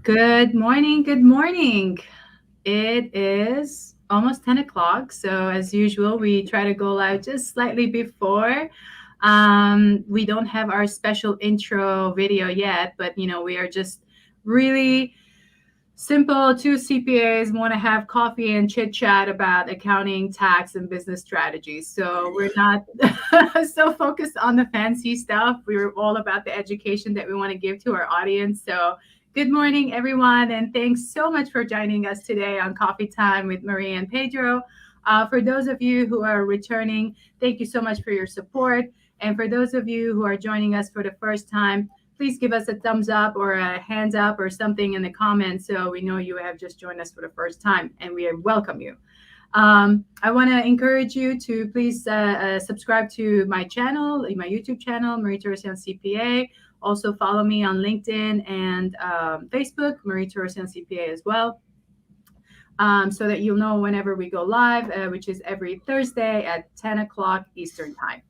Good morning. Good morning. It is almost 10 o'clock. So, as usual, we try to go live just slightly before. We don't have our special intro video yet, but we are just really simple. Two CPAs want to have coffee and chit chat about accounting, tax, and business strategies. There So, you we're go. not so focused on the fancy stuff. We're all about the education that we want to give to our audience. So, good morning, everyone, and thanks so much for joining us today on Coffee Time with Marie and Pedro. For those of you who are returning, thank you so much for your support. And for those of you who are joining us for the first time, please give us a thumbs up or a hands up or something in the comments so we know you have just joined us for the first time and we welcome you. I want to encourage you to please subscribe to my channel, my YouTube channel, Marie Torossian CPA. Also follow me on LinkedIn and Facebook, Marie Torossian CPA as well, so that you'll know whenever we go live, which is every Thursday at 10 o'clock Eastern Time.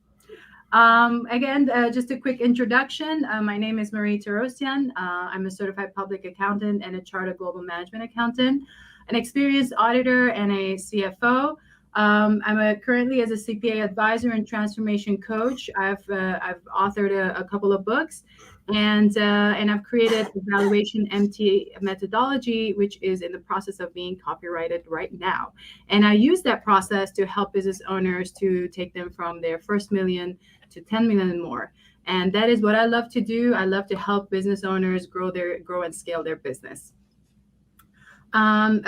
Again, just a quick introduction. My name is Marie Torossian. I'm a certified public accountant and a chartered global management accountant, an experienced auditor, and a CFO. Currently as a CPA advisor and transformation coach. I've authored a couple of books, and I've created evaluation MT methodology, which is in the process of being copyrighted right now. And I use that process to help business owners to take them from their first million to 10 million and more. And that is what I love to do. I love to help business owners grow and scale their business. And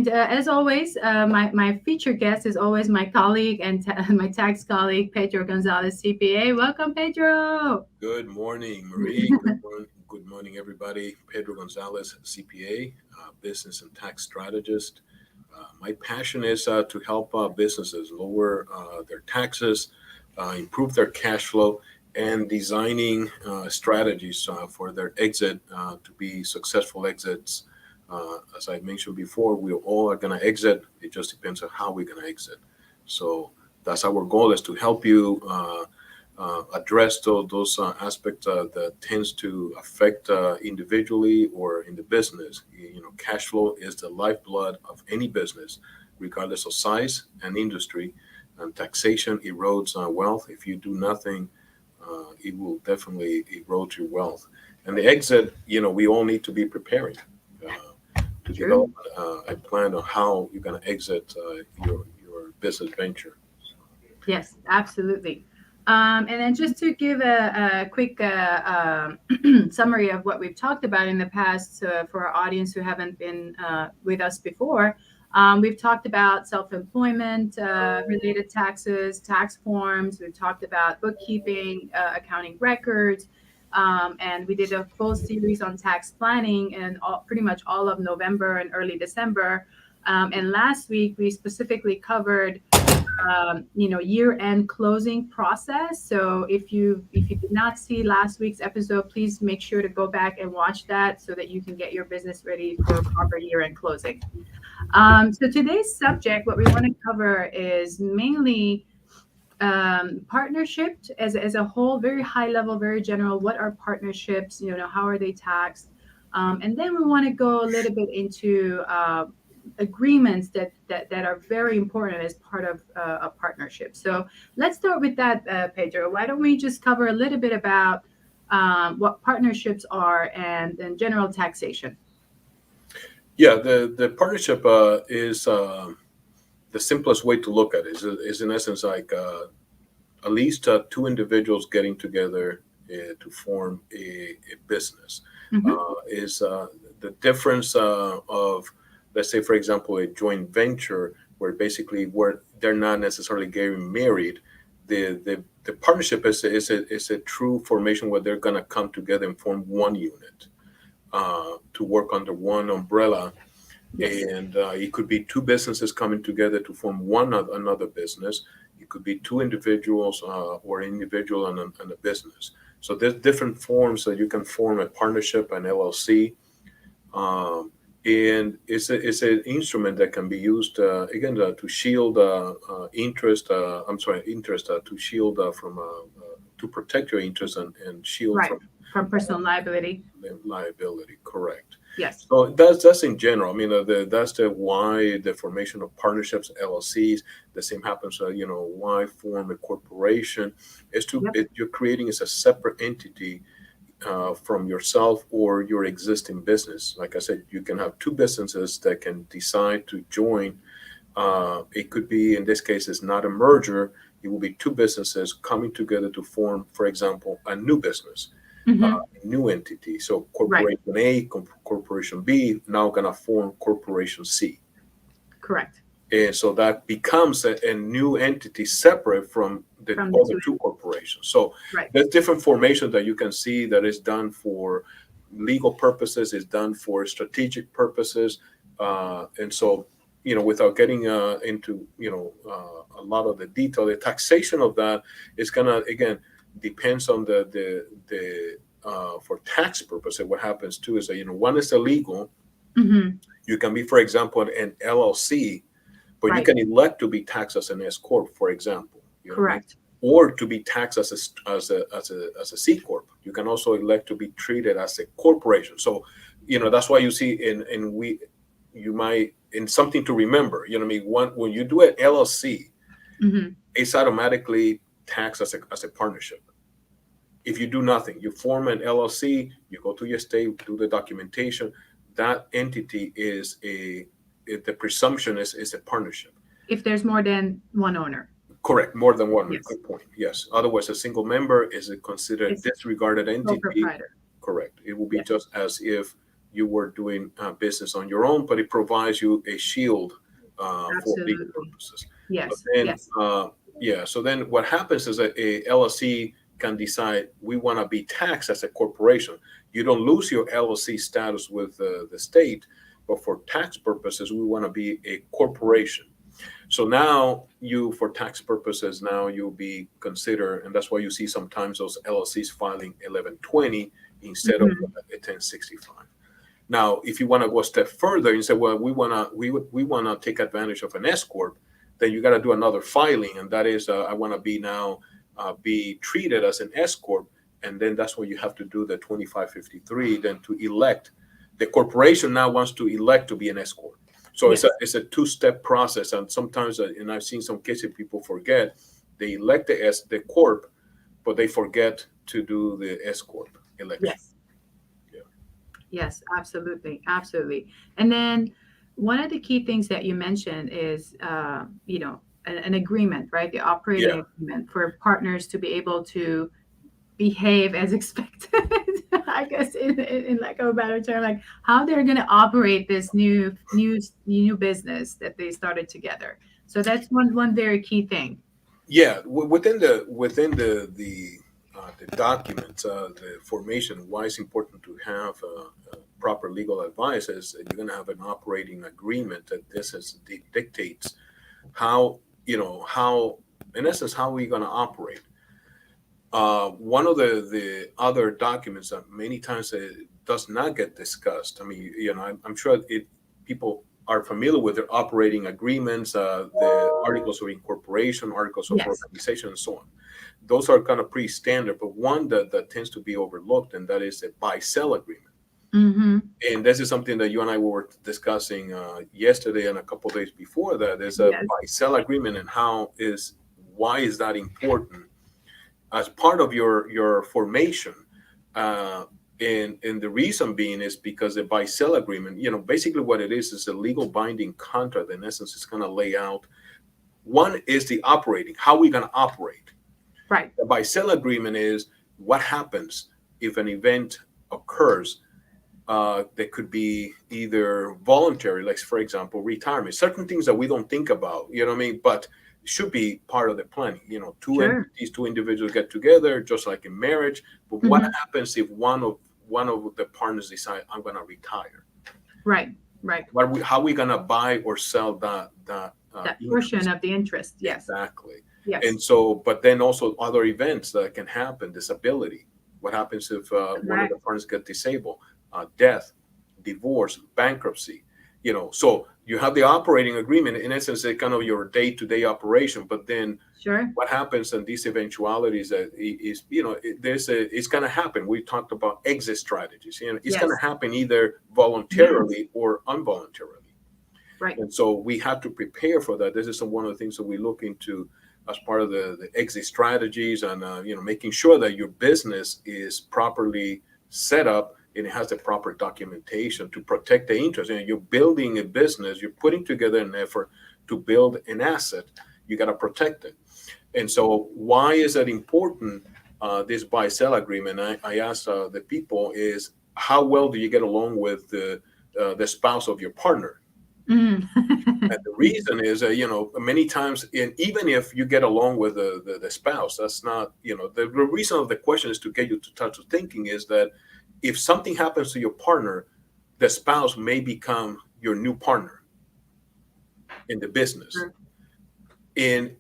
as always, my featured guest is always my colleague and my tax colleague, Pedro Gonzalez, CPA. Welcome, Pedro. Good morning, Marie. Good morning, everybody. Pedro Gonzalez, CPA, business and tax strategist. My passion is to help businesses lower their taxes, improve their cash flow, and designing strategies for their exit to be successful exits. As I mentioned before, we all are going to exit. It just depends on how we're going to exit. So that's our goal, is to help you address those aspects that tends to affect individually or in the business. Cash flow is the lifeblood of any business, regardless of size and industry. And taxation erodes wealth. If you do nothing, it will definitely erode your wealth. And the exit, we all need to be preparing to develop True. a plan on how you're going to exit your business venture. Yes, absolutely. And then just to give a quick summary of what we've talked about in the past for our audience who haven't been with us before, we've talked about self-employment related taxes, tax forms. We've talked about bookkeeping, accounting records, and we did a full series on tax planning and pretty much all of November and early December. And last week we specifically covered year-end closing process. So if you did not see last week's episode, please make sure to go back and watch that so that you can get your business ready for proper year-end closing. So today's subject, what we want to cover is mainly partnership as a whole, very high level, very general. What are partnerships? How are they taxed? And then we want to go a little bit into agreements that are very important as part of a partnership. So let's start with that, Pedro. Why don't we just cover a little bit about what partnerships are and then general taxation? Yeah, the partnership is the simplest way to look at it. Is in essence like at least two individuals getting together to form a business. Hmm. Is the difference of, let's say, for example, a joint venture where they're not necessarily getting married. The partnership is a true formation where they're going to come together and form one unit to work under one umbrella. Yes. And it could be two businesses coming together to form another business. It could be two individuals or an individual and a business. So there's different forms that you can form a partnership, an LLC, and it's an instrument that can be used again to shield interest. I'm sorry, interest to shield from to protect your interest and shield Right. from from personal liability. Liability, correct. Yes. So that's in general. I mean, that's the why the formation of partnerships, LLCs. The same happens. Why form a corporation is Yep. you're creating as a separate entity from yourself or your existing business. Like I said, you can have two businesses that can decide to join. It could be, in this case, it's not a merger. It will be two businesses coming together to form, for example, a new business, Mm-hmm. a new entity. So Right. Corporation A, Corporation B, now going to form Corporation C. Correct. And so that becomes a new entity separate from the From the other two. two corporations. So Right. there's different formations that you can see that is done for legal purposes, is done for strategic purposes. And so, without getting into, a lot of the detail, the taxation of that is going to, again, depends on for tax purposes. What happens too is that, one is illegal. Mm-hmm. You can be, for example, an LLC, but you Right. can elect to be taxed as an S corp, for example. You know what I mean? Correct. Or to be taxed as a C corp. You can also elect to be treated as a corporation. So, that's why you see you might, in something to remember. You know what I mean? When you do an LLC, Mm-hmm. it's automatically taxed as a partnership. If you do nothing, you form an LLC, you go to your state, do the documentation. That entity the presumption is a partnership. If there's more than one owner. Correct, more than one. Yes. Good point. Yes. Otherwise, a single member is considered It's disregarded sole entity. proprietor. Correct. It will be Yes. just as if you were doing business on your own, but it provides you a shield for legal Absolutely. purposes. Yes. But then, Yes. yeah. So then, what happens is that a LLC can decide we want to be taxed as a corporation. You don't lose your LLC status with the state, but for tax purposes, we want to be a corporation. So now for tax purposes, now you'll be considered, and that's why you see sometimes those LLCs filing 1120 instead of Mm-hmm. a 1065. Now, if you want to go a step further and say, well, we want to take advantage of an S corp, then you got to do another filing, and that is, I want to be treated as an S corp, and then that's when you have to do the 2553. Then to elect, the corporation now wants to elect to be an S corp. So Yes. it's a two-step process, and sometimes, and I've seen some cases people forget, they elect the corp, but they forget to do the S corp election. Yes. Yeah. Yes, absolutely, absolutely. And then one of the key things that you mentioned is, an agreement, right? The operating Yeah. agreement for partners to be able to behave as expected. I guess in like a better term, like how they're going to operate this new business that they started together. So that's one very key thing. Yeah, within the documents, the formation. Why it's important to have proper legal advice is that you're going to have an operating agreement that dictates how in essence how we're going to operate. One of the other documents that many times does not get discussed. I mean, I'm sure people are familiar with their operating agreements, the articles of incorporation, articles of Yes. organization, and so on. Those are kind of pretty standard, but one that tends to be overlooked, and that is a buy-sell agreement. Mm-hmm. And this is something that you and I were discussing yesterday and a couple of days before that. There's a Yes. buy-sell agreement, and why is that important as part of your formation? Uh, and the reason being is because the buy-sell agreement, basically what it is a legal binding contract. In essence, it's going to lay out, one is the operating, how we're going to operate. Right. The buy-sell agreement is what happens if an event occurs that could be either voluntary, like for example, retirement, certain things that we don't think about, you know what I mean? But should be part of the planning. Two Sure. entities, two individuals get together, just like in marriage. But what Mm-hmm. happens if one of the partners decide I'm going to retire? Right. Right. How are we going to buy or sell that That interest? portion of the interest. Yes. Exactly. Yes. And so, but then also other events that can happen, disability. What happens if one of Correct. the partners get disabled? Death, divorce, bankruptcy. So you have the operating agreement. In essence, it's kind of your day-to-day operation. But then Sure. what happens in these eventualities is, it's going to happen. We talked about exit strategies. It's going Yes. to happen either Yes. voluntarily or involuntarily. Right. And so we have to prepare for that. This is one of the things that we look into as part of the exit strategies, and making sure that your business is properly set up and it has the proper documentation to protect the interest. And you're building a business, you're putting together an effort to build an asset. You got to protect it. And so, why is that important? This buy-sell agreement. I asked the people is, how well do you get along with the spouse of your partner? Mm. And the reason is, many times, and even if you get along with the spouse, that's not, the reason of the question is to get you to touch of thinking is that if something happens to your partner, the spouse may become your new partner in the business. Sure. And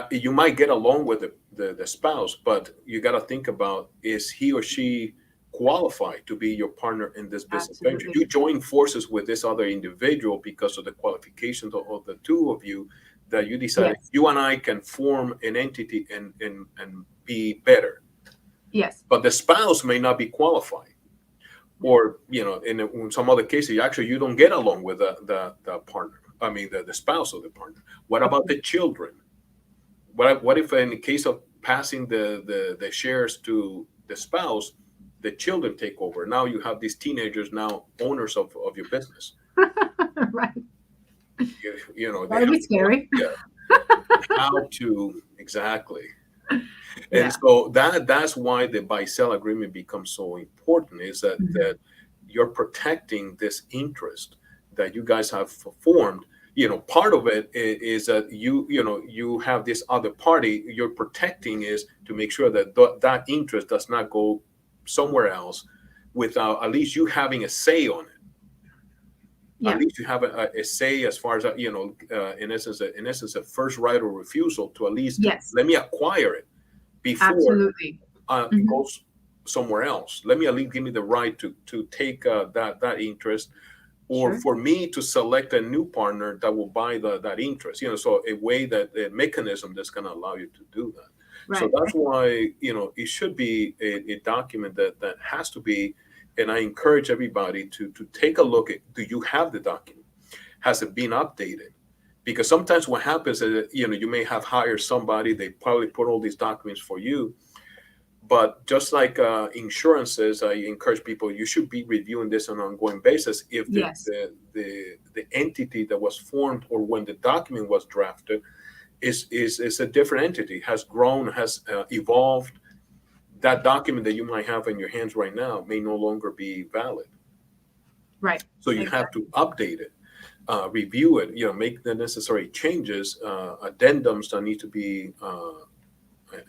you might get along with the spouse, but you got to think about, is he or she qualified to be your partner in this business venture? Absolutely. You join forces with this other individual because of the qualifications of the two of you, that you decided Yes. you and I can form an entity and be better. Yes. But the spouse may not be qualified, or in some other cases, actually you don't get along with the partner. I mean, the spouse of the partner. What about the children? What if in the case of passing the shares to the spouse, the children take over? Now you have these teenagers now owners of your business. Right. They That'll have be scary. how to exactly. And Yeah. so that's why the buy-sell agreement becomes so important, is that you're protecting this interest that you guys have formed. Part of it is that you have this other party you're protecting, is to make sure that that interest does not go somewhere else without at least you having a say on it. At Yeah. least you have a say, as far as in essence, a first right of refusal to at least Yes. let me acquire it before Absolutely. it Mhm. goes somewhere else. Let me at least give me the right to take that interest, or Sure. for me to select a new partner that will buy that interest. So a way, that a mechanism that's going to allow you to do that. So Right. that's why it should be a document that has to be. And I encourage everybody to take a look at, do you have the document? Has it been updated? Because sometimes what happens is that, you may have hired somebody, they probably put all these documents for you, but just like insurances, I encourage people, you should be reviewing this on an ongoing basis. If Yes. the entity that was formed, or when the document was drafted, is a different entity, has grown, has evolved, that document that you might have in your hands right now may no longer be valid. Right. So you have Exactly. to update it, review it, make the necessary changes, addendums that need to be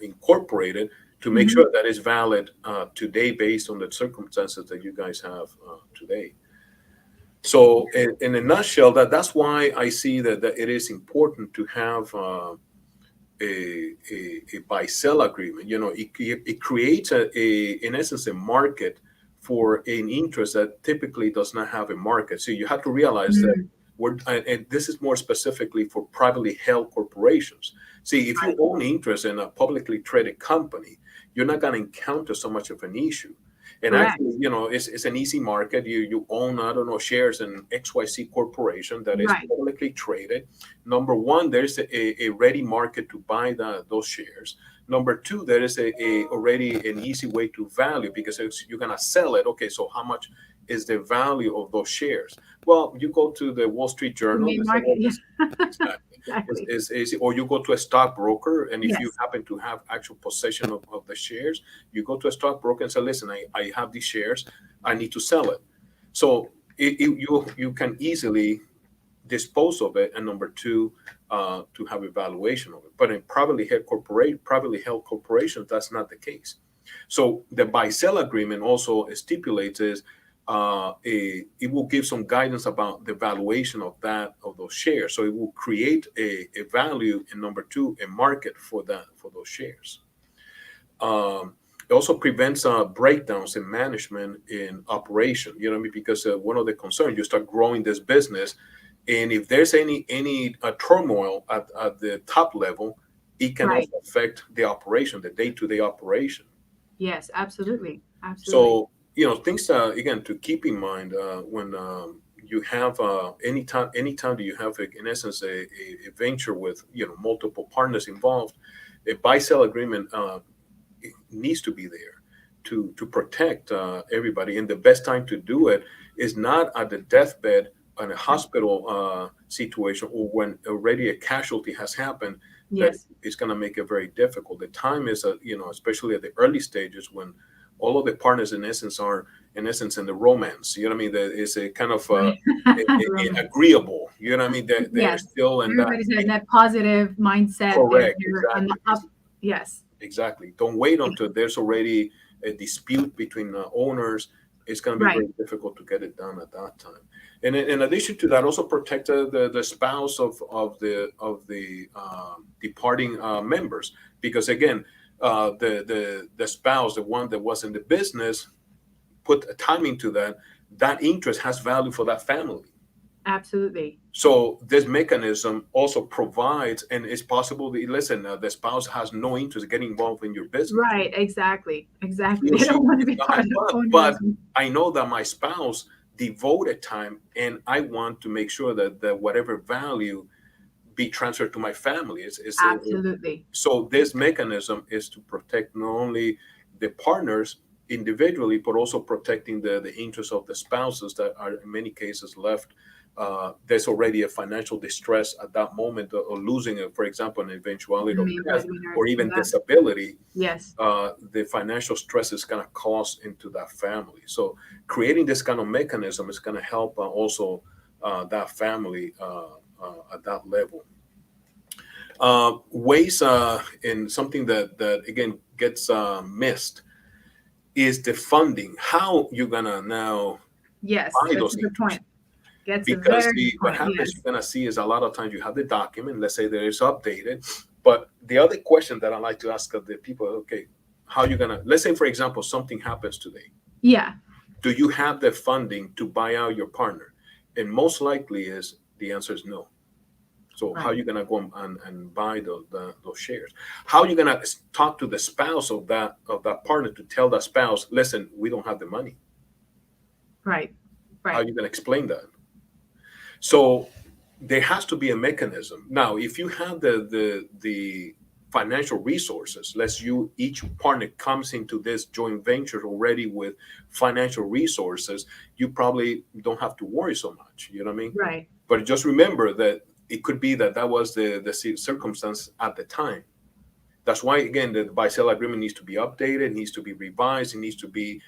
incorporated to make Mhm. sure that it's valid today, based on the circumstances that you guys have today. So, in a nutshell, that's why I see that it is important to have a buy-sell agreement. It creates in essence, a market for an interest that typically does not have a market. So you have to realize that Mm. and this is more specifically for privately held corporations. See, if you Right. own interest in a publicly traded company, you're not going to encounter so much of an issue. And actually, Correct. it's an easy market. You own, I don't know, shares in XYZ corporation that is Right. publicly traded. Number one, there's a ready market to buy those shares. Number two, there is a already an easy way to value, because you're gonna sell it. Okay, so how much is the value of those shares? Well, you go to the Wall Street The Journal main and say, market. well, Yeah. exactly. Exactly. Or you go to a stockbroker, and if you Yes. happen to have actual possession of the shares, you go to a stockbroker and say, listen, I have these shares, I need to sell it. So you can easily dispose of it, and number two, to have a valuation of it. But in privately held corporations, that's not the case. So the buy-sell agreement also stipulates is it will give some guidance about the valuation of those shares. So it will create a value, and number two, a market for those shares. It also prevents breakdowns in management in operation. You know what I mean? Because one of the concerns, you start growing this business, and if there's any turmoil at the top level, it can Right. also affect the operation, the day-to-day operation. Yes, absolutely. Absolutely. So, things again to keep in mind when you have anytime that you have in essence a venture with multiple partners involved, a buy-sell agreement it needs to be there to protect everybody. And the best time to do it is not at the deathbed in a hospital situation, or when already a casualty has happened. That Yes. is going to make it very difficult. The time is, especially at the early stages when all of the partners in essence are in essence in the romance. You know what I mean? That is a kind of Right. Romance. agreeable. You know what I mean? They're Yes. still in that. Everybody's in that positive mindset. Correct. They're on the Exactly. up. Yes. Exactly. Don't wait until there's already a dispute between owners. It's going to be Right. very difficult to get it done at that time. And in addition to that, also protect the spouse of the departing members, because again, the spouse, the one that was in the business, put a time into that. That interest has value for that family. Absolutely. So this mechanism also provides, and it's possible that, listen, the spouse has no interest in getting involved in your business. Right. Exactly. Exactly. He or They she don't want to is be not, part of but owners. I know that my spouse devoted time, and I want to make sure that whatever value be transferred to my family. Absolutely. So this mechanism is to protect not only the partners individually, but also protecting the interests of the spouses that are in many cases left. There's already a financial distress at that moment of losing, for example, an eventuality of Main death breadwinner. or even Yeah. disability. Yes. The financial stress is going to cause into that family. So creating this kind of mechanism is going to help also that family at that level. Ways in something that again gets missed is the funding. How you're gonna now Yes. buy That's those a good interests? point. That's a Because very good what point. happens, Yes. you're gonna see is a lot of times you have the document. Let's say that it's updated, but the other question that I like to ask of the people, okay, how you gonna? Let's say, for example, something happens today. Yeah. Do you have the funding to buy out your partner? And most likely is the answer is no. So how are Right. you gonna go and buy those shares? How are you gonna talk to the spouse of that partner to tell that spouse, listen, we don't have the money? Right. How are Right. you gonna explain that? So there has to be a mechanism. Now, if you have the financial resources, let's you each partner comes into this joint venture already with financial resources, you probably don't have to worry so much. You know what I mean? Right. But just remember that it could be that was the circumstance at the time. That's why, again, the buy-sell agreement needs to be updated, needs to be revised, it needs to be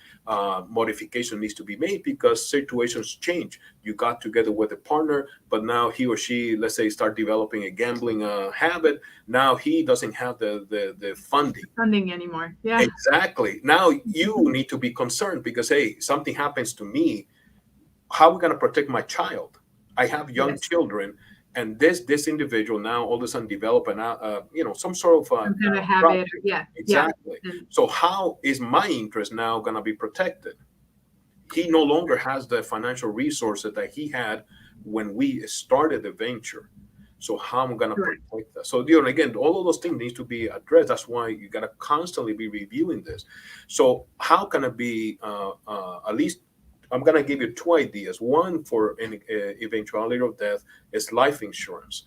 modification needs to be made because situations change. You got together with a partner, but now he or she, let's say, start developing a gambling habit. Now he doesn't have the funding. Funding anymore. Yeah. Exactly. Now you need to be concerned because, hey, something happens to me. How are we going to protect my child? I have young Yes. children, and this individual now all of a sudden develop an some sort of Some kind of problem. habit. Yeah. Yeah. Exactly. And So how is my interest now going to be protected? He no longer has the financial resources that he had when we started the venture. So how am I going to correct. protect that? So again, all of those things need to be addressed. That's why you got to constantly be reviewing this. So how can it be at least? I'm going to give you two ideas. One for an eventuality of death is life insurance.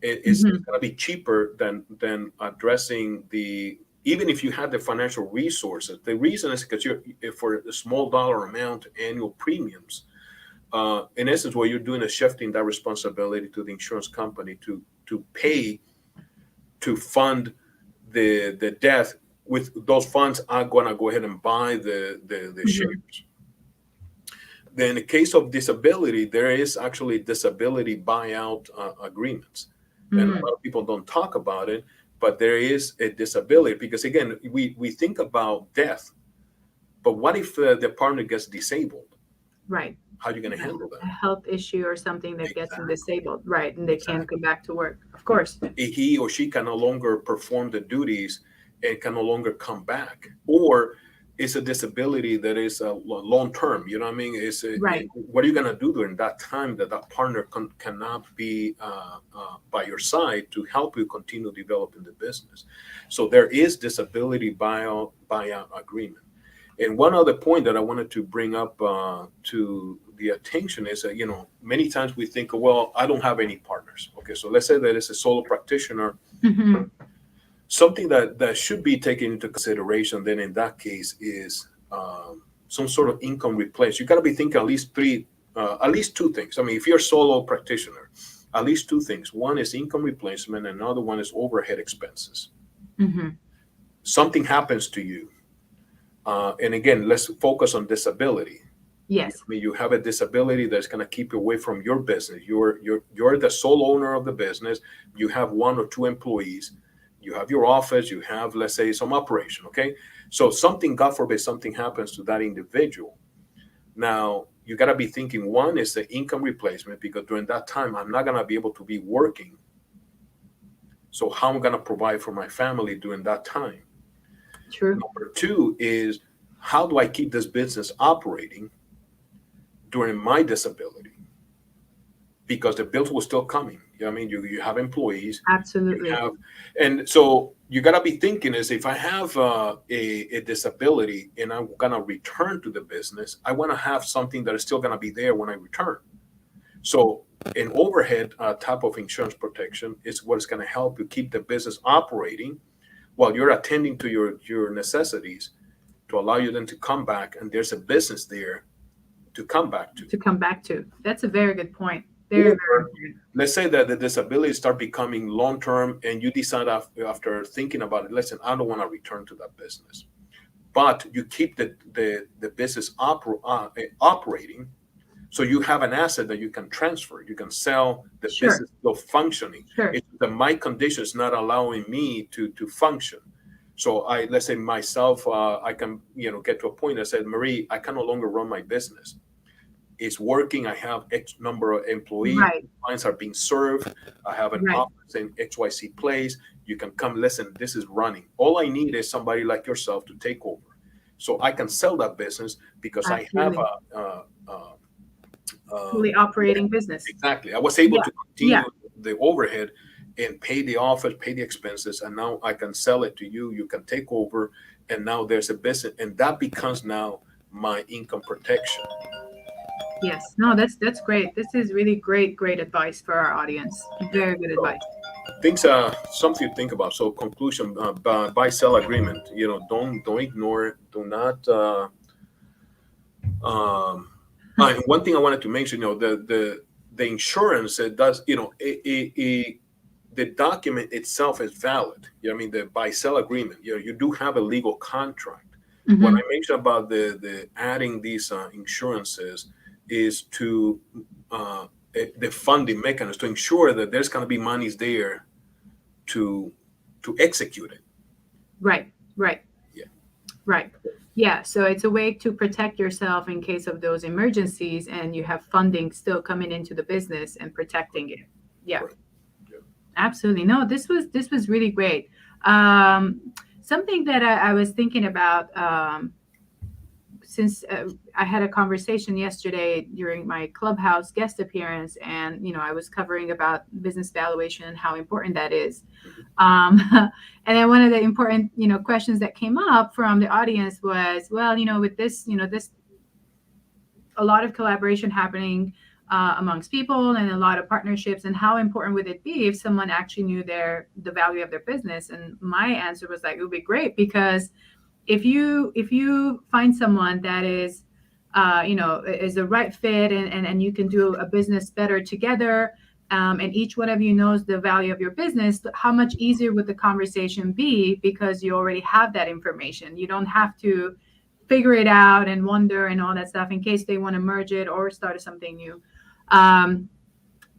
It's Hmm. going to be cheaper than addressing the even if you had the financial resources. The reason is because you're for a small dollar amount annual premiums. In essence, what you're doing is shifting that responsibility to the insurance company to pay to fund the death. With those funds, I'm going to go ahead and buy the Hmm. shares. Then in the case of disability, there is actually disability buyout agreements. And a Mm. lot of people don't talk about it, but there is a disability because, again, we think about death, but what if the partner gets disabled? Right. How are you going to A handle that? a health issue or something that gets them Exactly. disabled. Right. And they can't Exactly. go back to work. Of course. He or she can no longer perform the duties. and can no longer come back, or it's a disability that is long term. You know what I mean? Right. What are you going to do during that time that that partner cannot be by your side to help you continue developing the business? So there is disability buyout agreement. And one other point that I wanted to bring up to the attention is that, many times we think, well, I don't have any partners. Okay, so let's say that it's a solo practitioner. Mm-hmm. Something that should be taken into consideration then in that case is some sort of income replace. You got to be thinking at least two things. I mean, if you're a solo practitioner, at least two things. One is income replacement, and another one is overhead expenses. Mm-hmm. Something happens to you. And again, let's focus on disability. Yes. I mean, you have a disability that's going to keep you away from your business. You're the sole owner of the business. You have one or two employees. You have your office. You have, let's say, some operation. Okay, so something, God forbid, something happens to that individual. Now you got to be thinking. One is the income replacement, because during that time I'm not going to be able to be working. So how am I going to provide for my family during that time? True. Number two is, how do I keep this business operating during my disability? Because the bills were still coming. You know what I mean? You have employees. Absolutely. And so you got to be thinking is, if I have a disability and I'm going to return to the business, I want to have something that is still going to be there when I return. So an overhead type of insurance protection is what is going to help you keep the business operating while you're attending to your necessities, to allow you then to come back, and there's a business there to come back to. That's a very good point. Very, very important. Let's say that the disabilities start becoming long term, and you decide after thinking about it, listen, I don't want to return to that business, but you keep the business operating. So you have an asset that you can transfer. You can sell the Sure. business still functioning. Sure. It's that my condition is not allowing me to function. So let's say myself, I can get to a point that said, Marie, I can no longer run my business. It's working. I have X number of employees. Right. Clients are being served. I have an Right. office in XYZ place. You can come, listen, this is running. All I need is somebody like yourself to take over. So I can sell that business because Absolutely. I have Fully operating business. exactly. I was able Yeah. to continue Yeah. the overhead and pay the office, pay the expenses, and now I can sell it to you. You can take over, and now there's a business, and that becomes now my income protection. Yes. No, that's great. This is really great advice for our audience. Very good advice. Things something to think about. So conclusion, buy sell agreement. Don't ignore it. Do not. And one thing I wanted to mention, the insurance, it does, the document itself is valid. You know what I mean? The buy sell agreement. You do have a legal contract. Mhm. What I mentioned about the adding these insurances is to the funding mechanism, to ensure that there's going to be monies there to execute it. Right. Yeah. Right. Yeah. So it's a way to protect yourself in case of those emergencies, and you have funding still coming into the business and protecting it. Yeah. Right. Yeah. Absolutely. No, this was really great. Something that I was thinking about, since I had a conversation yesterday during my Clubhouse guest appearance, and I was covering about business valuation and how important that is. And then one of the important questions that came up from the audience was, well, with this a lot of collaboration happening amongst people and a lot of partnerships, and how important would it be if someone actually knew the value of their business? And my answer was like, it would be great, because if you find someone that is is the right fit, and you can do a business better together, and each one of you knows the value of your business, how much easier would the conversation be, because you already have that information. You don't have to figure it out and wonder and all that stuff in case they want to merge it or start something new.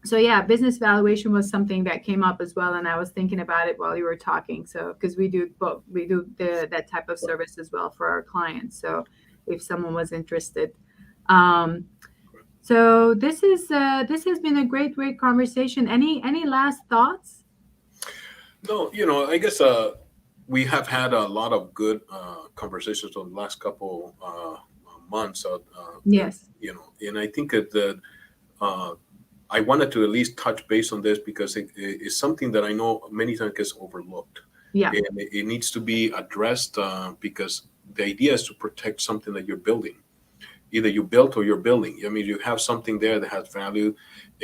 So yeah, business valuation was something that came up as well, and I was thinking about it while you were talking. So because we do both, we do that type of service as well for our clients. So if someone was interested, so this has been a great conversation. Any last thoughts? No, I guess we have had a lot of good conversations over the last couple months. Yes. And I think that uh, I wanted to at least touch base on this because it's something that I know many times gets overlooked, Yeah. and it needs to be addressed because the idea is to protect something that you're building. Either you built or you're building. I mean, you have something there that has value,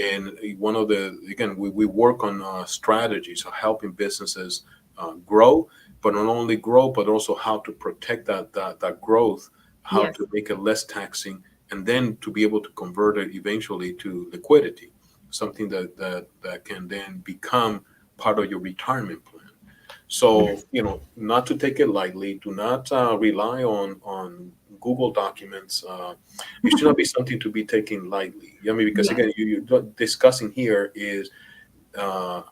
and one of the again, we work on strategies of helping businesses grow, but not only grow, but also how to protect that growth, how Yes. to make it less taxing, and then to be able to convert it eventually to liquidity, something that can then become part of your retirement plan. So, Yes. not to take it lightly. Do not rely on Google Documents. It should not be something to be taken lightly. I mean, because Yes. again, you're discussing here is uh,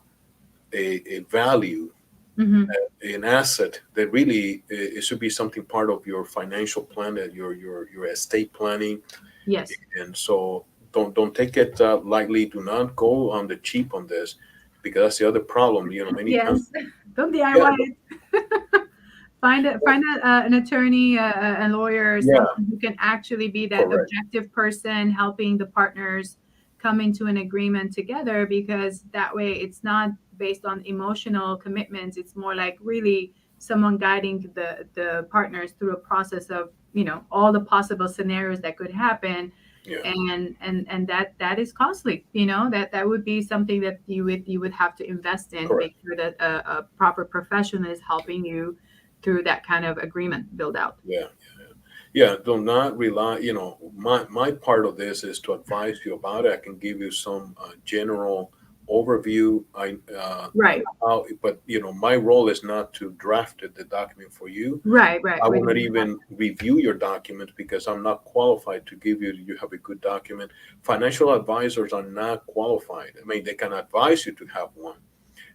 a value, Hmm. an asset that really it should be something part of your financial plan, that your estate planning. Yes. And so, don't take it lightly. Do not go on the cheap on this, because that's the other problem. Many times. Yes. Don't Yeah, DIY it. An attorney, a lawyer, yeah, someone who can actually be that correct. objective person helping the partners come into an agreement together, because that way it's not based on emotional commitments. It's more like really someone guiding the partners through a process of, all the possible scenarios that could happen. Yeah, And that is costly. That would be something that you would have to invest in, correct. make sure that a proper professional is helping you through that kind of agreement build out. Yeah, yeah. Do not rely. My part of this is to advise you about it. I can give you some general overview. Of Right, how, but my role is not to draft the document for you. right, right. I We will not don't have even review your document because I'm not qualified to give you have a good document. Financial advisors are not qualified. I mean, they can advise you to have one,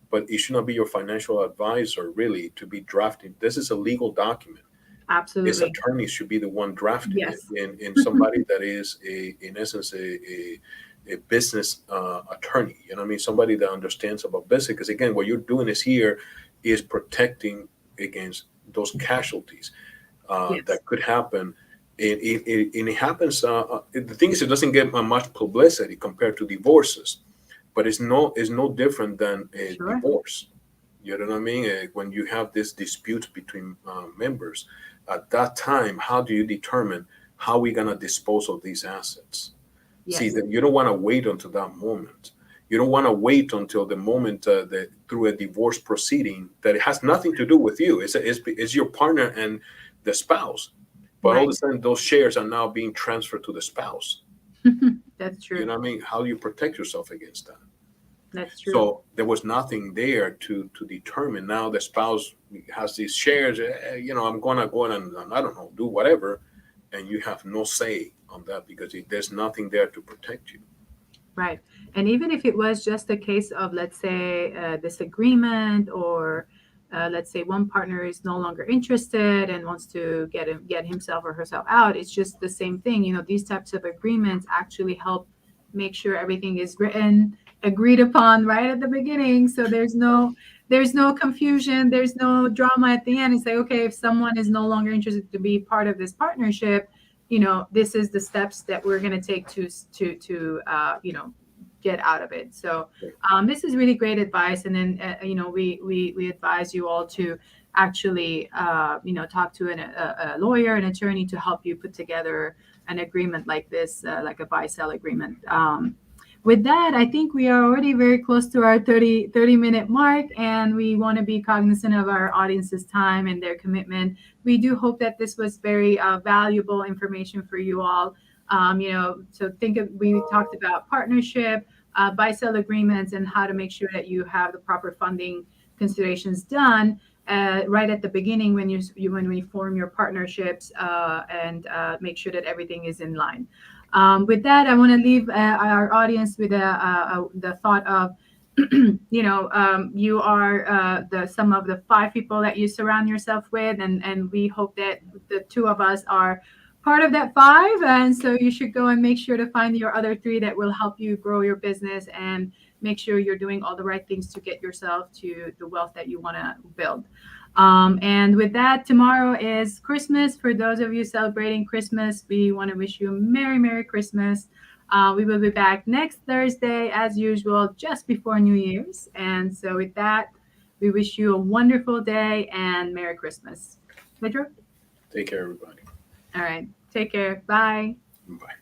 but it should not be your financial advisor really to be drafting. This is a legal document. His absolutely. attorney should be the one drafting it, Yes. and somebody that is in essence, a business attorney. What I mean, somebody that understands about business. Because again, what you're doing is here is protecting against those casualties Yes. that could happen. And it happens. The thing is, it doesn't get much publicity compared to divorces, but it's no different than a Sure. divorce. You know what I mean? When you have this dispute between members, at that time, how do you determine how we're gonna dispose of these assets? See, Yes. that you don't want to wait until that moment. You don't want to wait until the moment that through a divorce proceeding that it has nothing to do with you. It's your partner and the spouse, but all of Right. a sudden those shares are now being transferred to the spouse. That's You true. know what I mean? How do you protect yourself against that? That's true. So there was nothing there to determine. Now the spouse has these shares. I'm gonna go and I don't know, do whatever, and you have no say on that because there's nothing there to protect you. Right. And even if it was just a case of, let's say, disagreement, or let's say one partner is no longer interested and wants to get himself or herself out, it's just the same thing. These types of agreements actually help make sure everything is written, agreed upon right at the beginning. So there's no confusion, there's no drama at the end. It's like, okay, if someone is no longer interested to be part of this partnership, this is the steps that we're going to take to get out of it. So this is really great advice. And then we advise you all to actually talk to a lawyer, an attorney, to help you put together an agreement like this, like a buy sell agreement. With that, I think we are already very close to our 30-minute mark, and we want to be cognizant of our audience's time and their commitment. We do hope that this was very valuable information for you all. So we talked about partnership, buy-sell agreements, and how to make sure that you have the proper funding considerations done right at the beginning when we form your partnerships, and make sure that everything is in line. With that, I want to leave our audience with the thought of, you are some of the 5 people that you surround yourself with, and we hope that the 2 of us are part of that 5. And so you should go and make sure to find your other 3 that will help you grow your business and make sure you're doing all the right things to get yourself to the wealth that you want to build. And with that, tomorrow is Christmas. For those of you celebrating Christmas, we want to wish you a Merry Christmas. We will be back next Thursday, as usual, just before New Year's. And so, with that, we wish you a wonderful day and Merry Christmas. Pedro? Take care, everybody. All right. Take care. Bye. Bye.